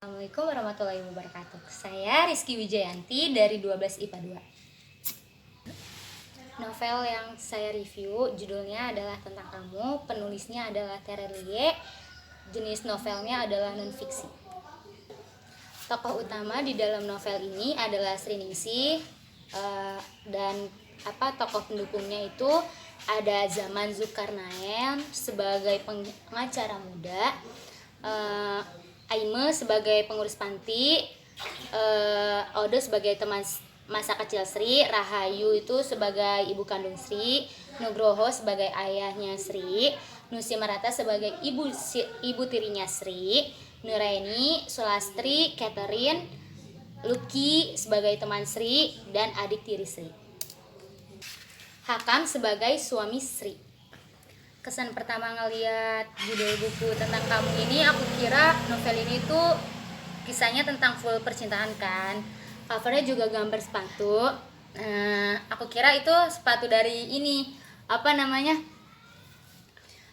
Assalamualaikum warahmatullahi wabarakatuh. Saya Rizky Wijayanti dari 12 IPA 2. Novel yang saya review judulnya adalah Tentang Kamu, penulisnya adalah Terelie, jenis novelnya adalah non-fiksi. Tokoh utama di dalam novel ini adalah Sri Ningsih, dan tokoh pendukungnya itu ada Zaman Zulkarnain sebagai pengacara muda, Aime sebagai pengurus panti, Odo sebagai teman masa kecil Sri, Rahayu itu sebagai ibu kandung Sri, Nugroho sebagai ayahnya Sri, Nusi Marata sebagai ibu tirinya Sri, Nuraini, Sulastri, Catherine, Lucky sebagai teman Sri dan adik tiri Sri. Hakam sebagai suami Sri. Kesan pertama ngeliat judul buku Tentang Kamu ini, aku kira novel ini tuh kisahnya tentang full percintaan kan. Covernya juga gambar sepatu. Aku kira itu sepatu dari ini,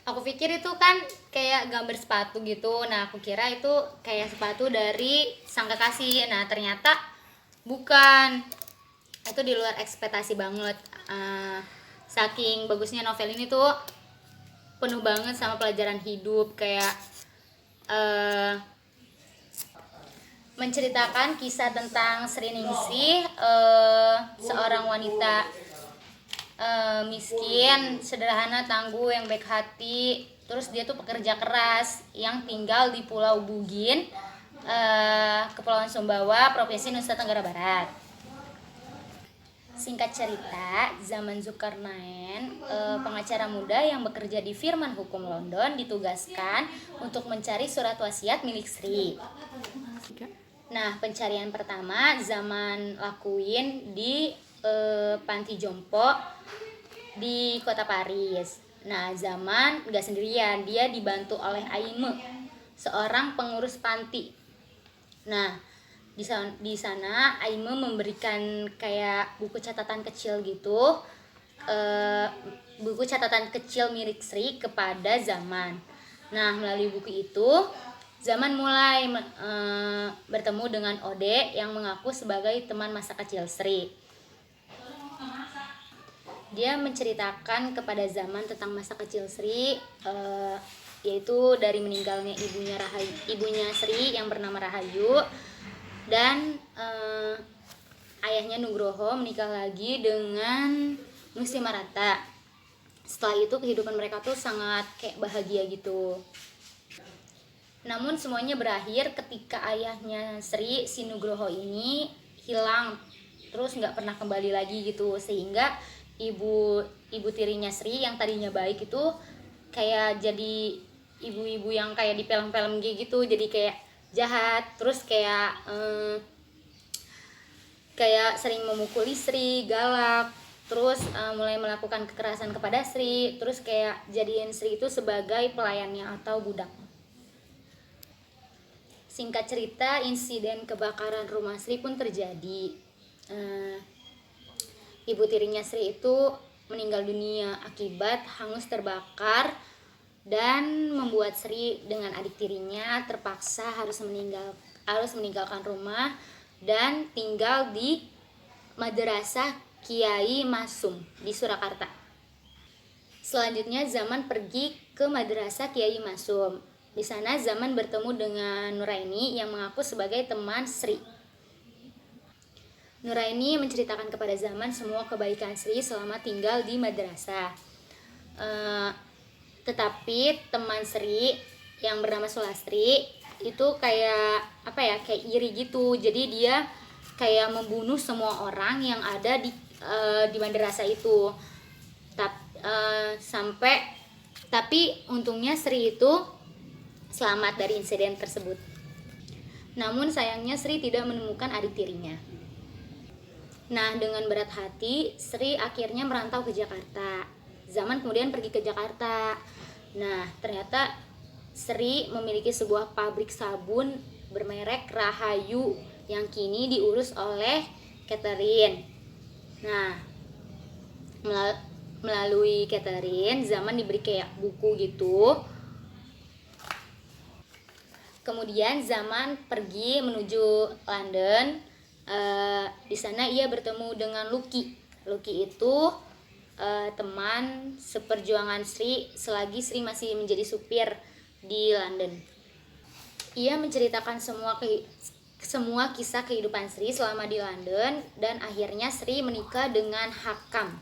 aku pikir itu kan kayak gambar sepatu gitu. Nah, aku kira itu kayak sepatu dari sang kekasih. Nah, ternyata bukan. Itu di luar ekspektasi banget. Saking bagusnya novel ini tuh penuh banget sama pelajaran hidup, kayak menceritakan kisah tentang Sri Ningsih, seorang wanita miskin, sederhana, tangguh, yang baik hati. Terus dia tuh pekerja keras yang tinggal di Pulau Bugin, Kepulauan Sumbawa, Provinsi Nusa Tenggara Barat. Singkat cerita, Zaman Zulkarnain, pengacara muda yang bekerja di firman hukum London, ditugaskan untuk mencari surat wasiat milik Sri. Nah, pencarian pertama Zaman lakuin di panti jompo di kota Paris. Nah, Zaman gak sendirian, dia dibantu oleh Aime, seorang pengurus panti. Nah, di sana Aime memberikan kayak buku catatan kecil gitu, buku catatan kecil milik Sri kepada Zaman. Nah, melalui buku itu Zaman mulai bertemu dengan Ode yang mengaku sebagai teman masa kecil Sri. Dia menceritakan kepada Zaman tentang masa kecil Sri, yaitu dari meninggalnya ibunya Sri yang bernama Rahayu, dan ayahnya Nugroho menikah lagi dengan Nusi Marata. Setelah itu kehidupan mereka tuh sangat kayak bahagia gitu. Namun semuanya berakhir ketika ayahnya Sri, si Nugroho ini hilang, terus nggak pernah kembali lagi gitu, sehingga ibu tirinya Sri yang tadinya baik itu kayak jadi ibu-ibu yang kayak di film-film gitu, jadi kayak jahat, terus kayak sering memukuli Sri, galak, terus mulai melakukan kekerasan kepada Sri, terus kayak jadiin Sri itu sebagai pelayannya atau budak. Singkat cerita, insiden kebakaran rumah Sri pun terjadi. Ibu tirinya Sri itu meninggal dunia akibat hangus terbakar, dan membuat Sri dengan adik tirinya terpaksa harus meninggalkan rumah dan tinggal di Madrasah Kiai Masum di Surakarta. Selanjutnya Zaman pergi ke Madrasah Kiai Masum. Di sana Zaman bertemu dengan Nuraini yang mengaku sebagai teman Sri. Nuraini menceritakan kepada Zaman semua kebaikan Sri selama tinggal di madrasah. Tetapi teman Sri yang bernama Sulastri itu kayak iri gitu. Jadi dia kayak membunuh semua orang yang ada di madrasah itu. Tapi untungnya Sri itu selamat dari insiden tersebut. Namun sayangnya Sri tidak menemukan adik tirinya. Nah, dengan berat hati Sri akhirnya merantau ke Jakarta. Zaman kemudian pergi ke Jakarta. Nah, ternyata Sri memiliki sebuah pabrik sabun bermerek Rahayu yang kini diurus oleh Catherine. Nah, melalui Catherine, Zaman diberi kayak buku gitu. Kemudian Zaman pergi menuju London. Di sana ia bertemu dengan Lucky. Lucky itu teman seperjuangan Sri selagi Sri masih menjadi supir di London. Ia menceritakan semua kisah kehidupan Sri selama di London, dan akhirnya Sri menikah dengan Hakam.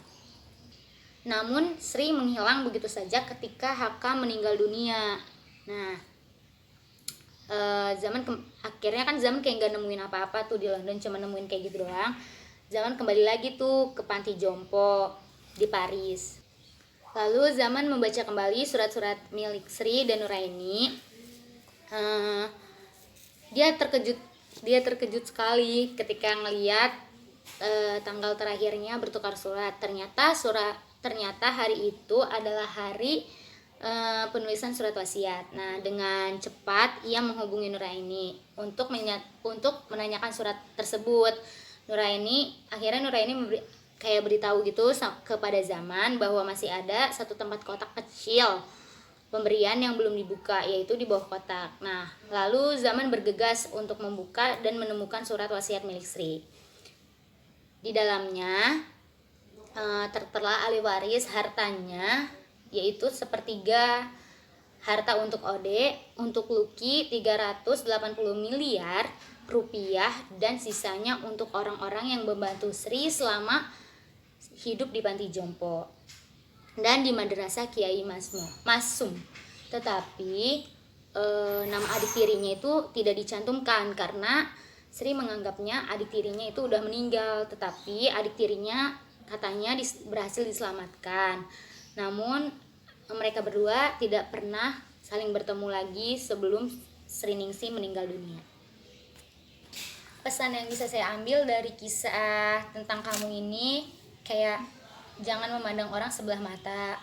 Namun Sri menghilang begitu saja ketika Hakam meninggal dunia. Nah, akhirnya kan Zaman kayak gak nemuin apa-apa tuh di London, cuma nemuin kayak gitu doang. Zaman kembali lagi tuh ke panti jompo di Paris. Lalu Zaman membaca kembali surat-surat milik Sri dan Nuraini. Dia terkejut sekali ketika ngeliat tanggal terakhirnya bertukar surat. Ternyata hari itu adalah hari penulisan surat wasiat. Nah, dengan cepat ia menghubungi Nuraini untuk menanyakan surat tersebut. Akhirnya Nuraini beritahu gitu kepada Zaman bahwa masih ada satu tempat kotak kecil pemberian yang belum dibuka, yaitu di bawah kotak. Nah, lalu Zaman bergegas untuk membuka dan menemukan surat wasiat milik Sri. Di dalamnya tertera ahli waris hartanya, yaitu 1/3 harta untuk Ode, untuk Lucky 380 miliar rupiah, dan sisanya untuk orang-orang yang membantu Sri selama hidup di panti jompo dan di madrasah Kiai Masum. Tetapi nama adik tirinya itu tidak dicantumkan karena Sri menganggapnya adik tirinya itu udah meninggal, tetapi adik tirinya katanya berhasil diselamatkan. Namun mereka berdua tidak pernah saling bertemu lagi sebelum Sri Ningsih meninggal dunia. Pesan yang bisa saya ambil dari kisah tentang kamu ini, kayak jangan memandang orang sebelah mata,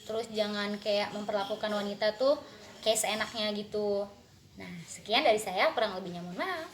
terus jangan kayak memperlakukan wanita tuh kayak seenaknya gitu. Nah, sekian dari saya, kurang lebihnya mohon maaf.